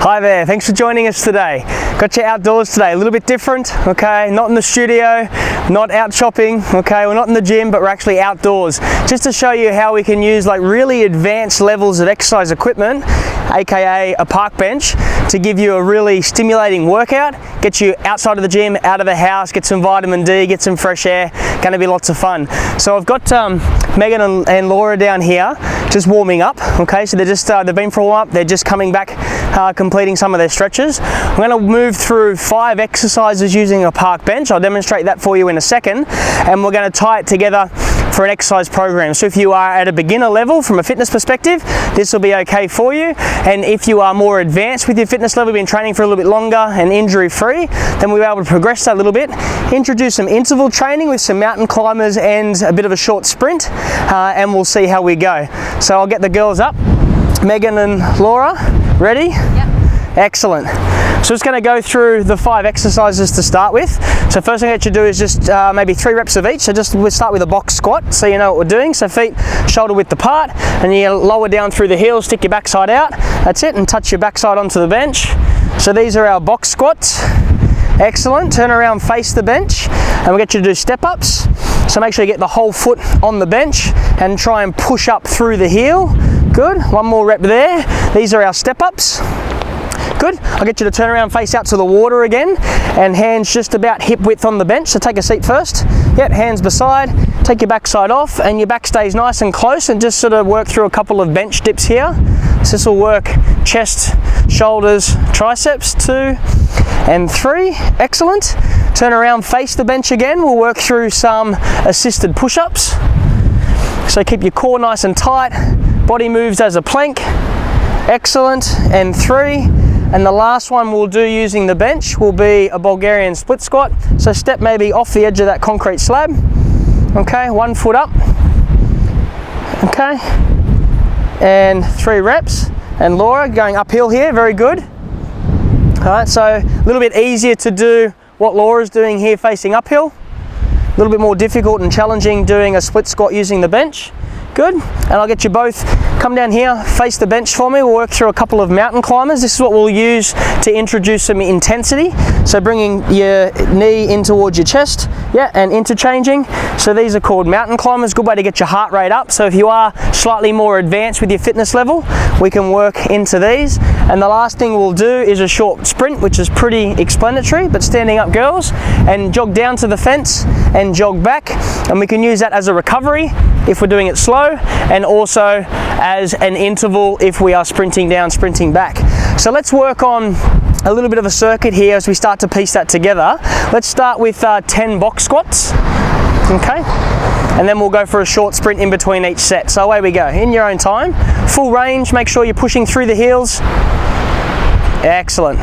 Hi there, thanks for joining us today. Got you outdoors today, a little bit different, okay? Not in the studio, not out shopping, okay? We're not in the gym, but we're actually outdoors. Just to show you how we can use like really advanced levels of exercise equipment, aka a park bench, to give you a really stimulating workout, get you outside of the gym, out of the house, get some vitamin D, get some fresh air. Gonna be lots of fun. So I've got Megan and Laura down here just warming up, okay? So they've been for a warm up, they're just coming back, completing some of their stretches. I'm gonna move through 5 exercises using a park bench. I'll demonstrate that for you in a second, and we're gonna tie it together for an exercise program. So if you are at a beginner level from a fitness perspective, this will be okay for you. And if you are more advanced with your fitness level, been training for a little bit longer and injury free, then we'll be able to progress that a little bit, introduce some interval training with some mountain climbers and a bit of a short sprint, and we'll see how we go. So I'll get the girls up. Megan and Laura, ready? Yep. Excellent. So just going to go through the 5 exercises to start with. So first thing I get you to do is just maybe 3 reps of each. So we'll start with a box squat so you know what we're doing. So feet shoulder width apart, and you lower down through the heels, stick your backside out. That's it, and touch your backside onto the bench. So these are our box squats. Excellent. Turn around, face the bench, and we'll get you to do step ups. So make sure you get the whole foot on the bench and try and push up through the heel. Good. One more rep there. These are our step ups. Good. I'll get you to turn around, face out to the water again, and hands just about hip width on the bench. So take a seat first. Yep, hands beside. Take your backside off, and your back stays nice and close, and just sort of work through a couple of bench dips here. So this will work chest, shoulders, triceps, 2 and 3. Excellent. Turn around, face the bench again. We'll work through some assisted push-ups. So keep your core nice and tight. Body moves as a plank. Excellent. And 3. And the last one we'll do using the bench will be a Bulgarian split squat. So step maybe off the edge of that concrete slab. Okay, 1 foot up. Okay. And 3 reps. And Laura going uphill here, very good. All right, so a little bit easier to do what Laura's doing here facing uphill. A little bit more difficult and challenging doing a split squat using the bench. Good, and I'll get you both, come down here, face the bench for me. We'll work through a couple of mountain climbers. This is what we'll use to introduce some intensity. So bringing your knee in towards your chest, yeah, and interchanging. So these are called mountain climbers, good way to get your heart rate up. So if you are slightly more advanced with your fitness level, we can work into these. And the last thing we'll do is a short sprint, which is pretty explanatory, but standing up girls, and jog down to the fence and jog back. And we can use that as a recovery if we're doing it slow, and also as an interval if we are sprinting down, sprinting back. So let's work on a little bit of a circuit here as we start to piece that together. Let's start with 10 box squats, okay? And then we'll go for a short sprint in between each set. So away we go, in your own time. Full range, make sure you're pushing through the heels. Excellent.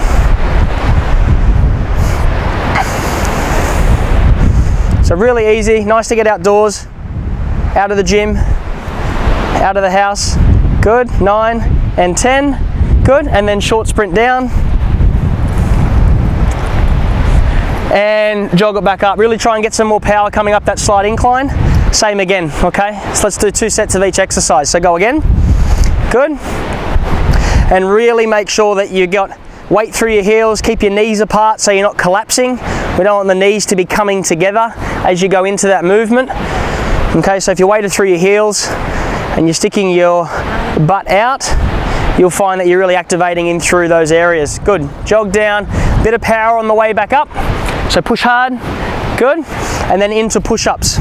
So really easy, nice to get outdoors, out of the gym, out of the house. Good, 9 and 10, good. And then short sprint down. And jog it back up. Really try and get some more power coming up that slight incline. Same again, okay? So let's do 2 sets of each exercise. So go again, good. And really make sure that you got weight through your heels, keep your knees apart so you're not collapsing. We don't want the knees to be coming together as you go into that movement. Okay, so if you're weighted through your heels and you're sticking your butt out, you'll find that you're really activating in through those areas. Good, jog down, bit of power on the way back up. So push hard, good. And then into push-ups.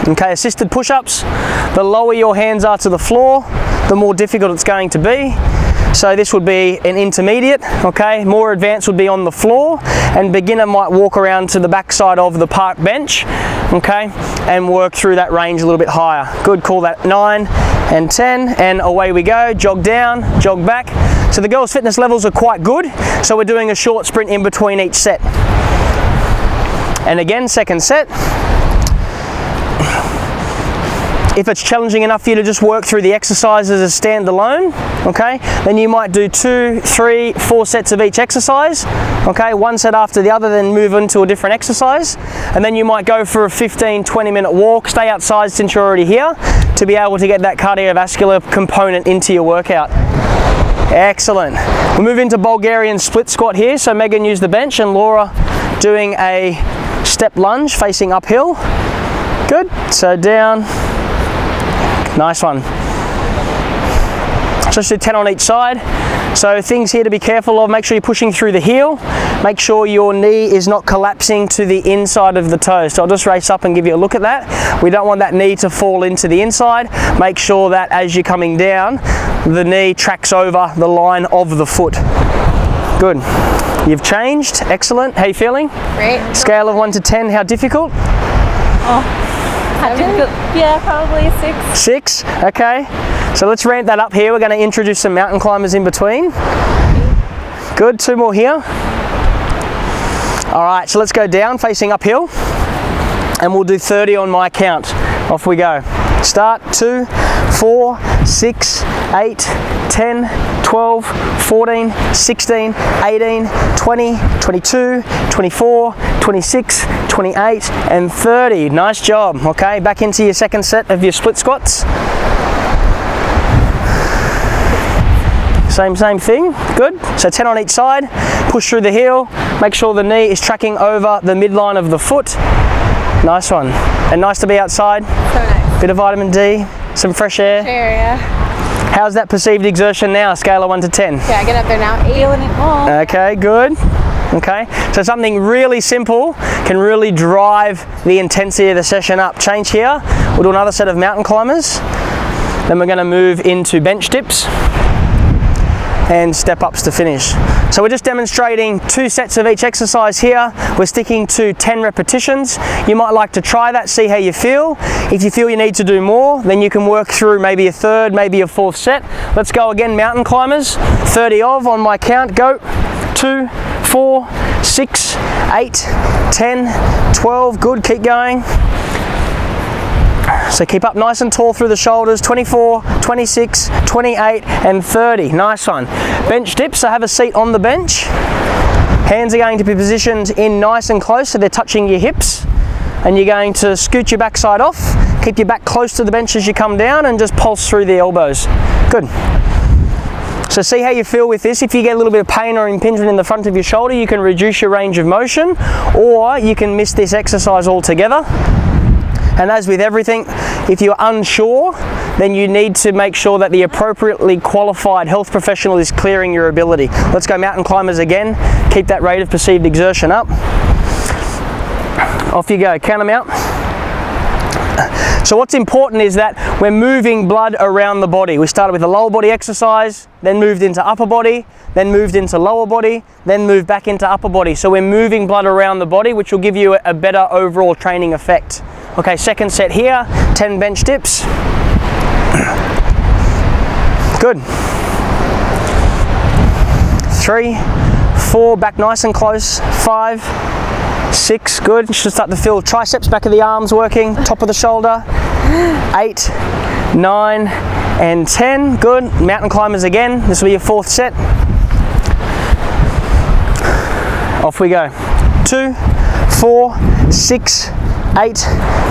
Okay, assisted push-ups. The lower your hands are to the floor, the more difficult it's going to be. So this would be an intermediate, okay? More advanced would be on the floor, and beginner might walk around to the backside of the park bench, okay? And work through that range a little bit higher. Good, call that 9 and 10, and away we go. Jog down, jog back. So the girls' fitness levels are quite good, so we're doing a short sprint in between each set. And again, second set. If it's challenging enough for you to just work through the exercises as standalone, okay, then you might do 2, 3, 4 sets of each exercise, okay, 1 set after the other, then move into a different exercise, and then you might go for a 15-20 minute walk, stay outside since you're already here, to be able to get that cardiovascular component into your workout. Excellent. We'll move into Bulgarian split squat here. So Megan used the bench and Laura doing a step lunge facing uphill. Good. So down. Nice one. Just do 10 on each side. So things here to be careful of, make sure you're pushing through the heel. Make sure your knee is not collapsing to the inside of the toe. So I'll just race up and give you a look at that. We don't want that knee to fall into the inside. Make sure that as you're coming down, the knee tracks over the line of the foot. Good. You've changed. Excellent. How are you feeling? Great. Scale of 1 to 10, how difficult? Yeah, probably 6. 6, okay. So let's ramp that up here. We're going to introduce some mountain climbers in between. Good, 2 more here. All right, so let's go down facing uphill and we'll do 30 on my count. Off we go. Start, 2, 4, 6, 8, 10, 12, 14, 16, 18, 20, 22, 24, 26, 28, and 30. Nice job. Okay, back into your second set of your split squats. Same thing, good. So 10 on each side, push through the heel, make sure the knee is tracking over the midline of the foot. Nice one. And nice to be outside. So nice. Bit of vitamin D, some fresh air. Yeah. How's that perceived exertion now, scale of 1 to 10? Yeah, get up there now, 8. Feeling it all. Okay, good. Okay, so something really simple can really drive the intensity of the session up. Change here, we'll do another set of mountain climbers. Then we're gonna move into bench dips and step ups to finish. So we're just demonstrating 2 sets of each exercise here. We're sticking to 10 repetitions. You might like to try that, see how you feel. If you feel you need to do more, then you can work through maybe a 3rd, maybe a 4th set. Let's go again, mountain climbers. 30 on my count, go. 2, 4, 6, 8, 10, 12, good, keep going. So keep up nice and tall through the shoulders, 24, 26, 28, and 30. Nice one. Bench dips, so have a seat on the bench. Hands are going to be positioned in nice and close so they're touching your hips. And you're going to scoot your backside off, keep your back close to the bench as you come down and just pulse through the elbows. Good. So see how you feel with this. If you get a little bit of pain or impingement in the front of your shoulder, you can reduce your range of motion or you can miss this exercise altogether. And as with everything, if you're unsure, then you need to make sure that the appropriately qualified health professional is clearing your ability. Let's go mountain climbers again. Keep that rate of perceived exertion up. Off you go, count them out. So what's important is that we're moving blood around the body. We started with a lower body exercise, then moved into upper body, then moved into lower body, then moved back into upper body. So we're moving blood around the body, which will give you a better overall training effect. Okay, second set here, 10 bench dips. Good. 3, 4, back nice and close. 5, 6, good. You should start to feel triceps, back of the arms working, top of the shoulder. 8, 9, and 10, good. Mountain climbers again. This will be your 4th set. Off we go. 2, 4, 6, 8,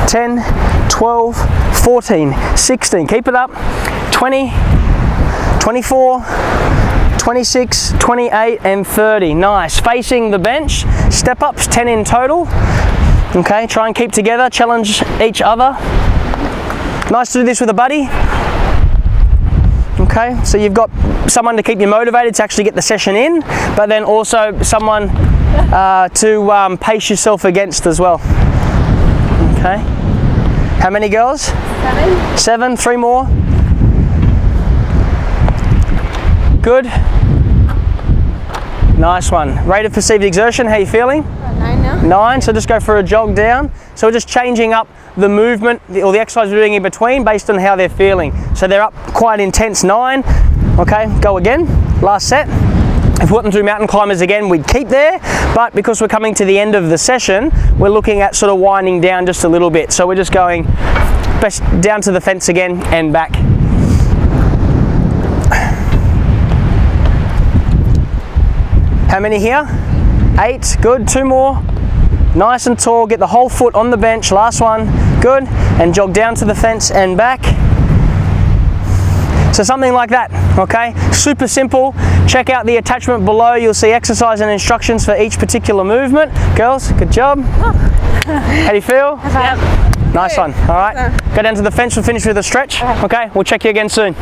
10, 12, 14, 16. Keep it up. 20, 24, 26, 28, and 30. Nice. Facing the bench. Step ups, 10 in total. Okay, try and keep together. Challenge each other. Nice to do this with a buddy. Okay, so you've got someone to keep you motivated to actually get the session in, but then also someone to pace yourself against as well. Okay. How many girls? 7. 7, 3 more. Good. Nice one. Rate of perceived exertion, how are you feeling? 9 now. 9, so just go for a jog down. So we're just changing up the movement or the exercise we're doing in between based on how they're feeling. So they're up quite intense, 9. Okay, go again. Last set. If we want them to do mountain climbers again, we'd keep there, but because we're coming to the end of the session, we're looking at sort of winding down just a little bit. So we're just going down to the fence again and back. How many here? 8, good, 2 more. Nice and tall, get the whole foot on the bench, last one, good. And jog down to the fence and back. So something like that, okay? Super simple. Check out the attachment below. You'll see exercise and instructions for each particular movement. Girls, good job. How do you feel? Yep. Nice one. All right. Go down to the fence. We'll finish with a stretch. Okay. We'll check you again soon.